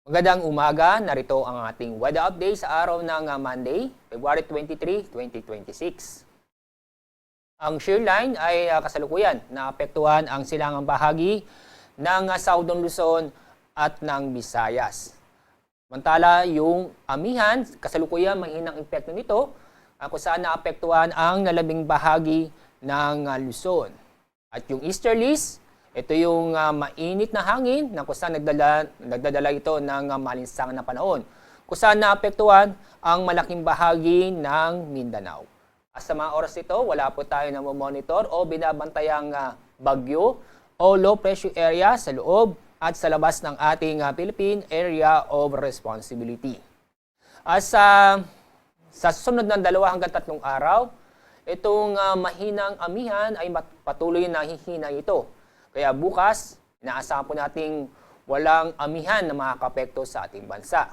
Magandang umaga, narito ang ating weather update sa araw ng Monday, February 23, 2026. Ang shear line ay kasalukuyan naapektuhan ang silangang bahagi ng Southern Luzon at ng Visayas. Samantala, yung amihan, kasalukuyan mahinang epekto nito kung saan naapektuhan ang nalabing bahagi ng Luzon. At yung easterlies, ito yung mainit na hangin na kung saan nagdadala ito ng malinsangan na panahon. Kung saan naapektuhan ang malaking bahagi ng Mindanao. At sa mga oras ito, wala po tayo na monitor o binabantayang bagyo o low pressure area sa loob at sa labas ng ating Philippine Area of Responsibility. At sa susunod ng 2 hanggang 3 araw, itong mahinang amihan ay patuloy na hihina ito. Kaya bukas, inaasahan po nating walang amihan na makakapekto sa ating bansa.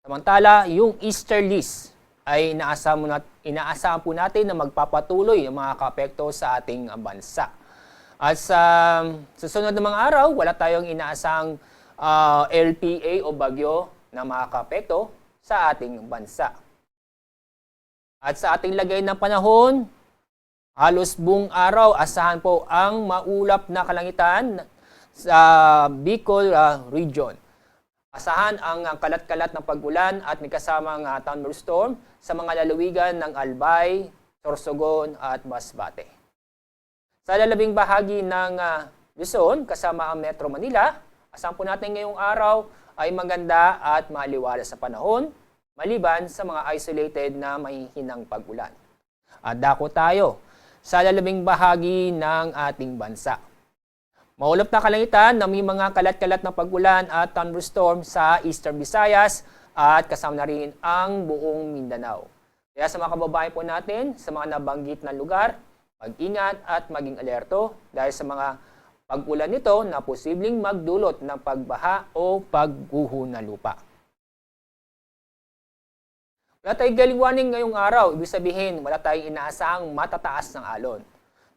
Samantala, yung easterlies ay inaasahan po natin na magpapatuloy ang makakapekto sa ating bansa. At sa susunod ng mga araw, wala tayong inaasahang LPA o bagyo na makakapekto sa ating bansa. At sa ating lagay ng panahon, halos buong araw, asahan po ang maulap na kalangitan sa Bicol region. Asahan ang kalat-kalat ng pag-ulan at may kasamang thunderstorm sa mga lalawigan ng Albay, Sorsogon at Masbate. Sa lalabing bahagi ng Luzon, kasama ang Metro Manila, asahan po natin ngayong araw ay maganda at maliwalas sa panahon, maliban sa mga isolated na mahihinang pag-ulan. At dako tayo sa lalabing bahagi ng ating bansa. Maulap na kalangitan na may mga kalat-kalat na pag-ulan at thunderstorm sa Eastern Visayas at kasama na rin ang buong Mindanao. Kaya sa mga kababayan po natin, sa mga nabanggit na lugar, mag-ingat at maging alerto dahil sa mga pag-ulan nito na posibleng magdulot ng pagbaha o pagguho ng lupa. Wala tayong gale warning ngayong araw, ibig sabihin wala tayong inaasahang matataas ng alon.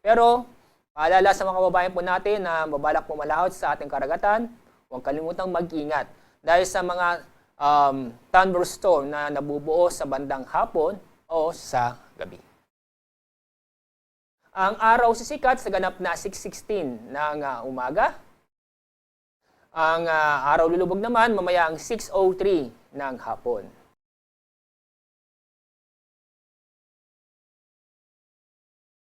Pero, paalala sa mga kababayan po natin na mabalak pumalahot sa ating karagatan, huwag kalimutang mag-ingat dahil sa mga thunderstorm na nabubuo sa bandang hapon o sa gabi. Ang araw sisikat sa ganap na 6:16 ng umaga. Ang araw lulubog naman mamayang 6:03 ng hapon.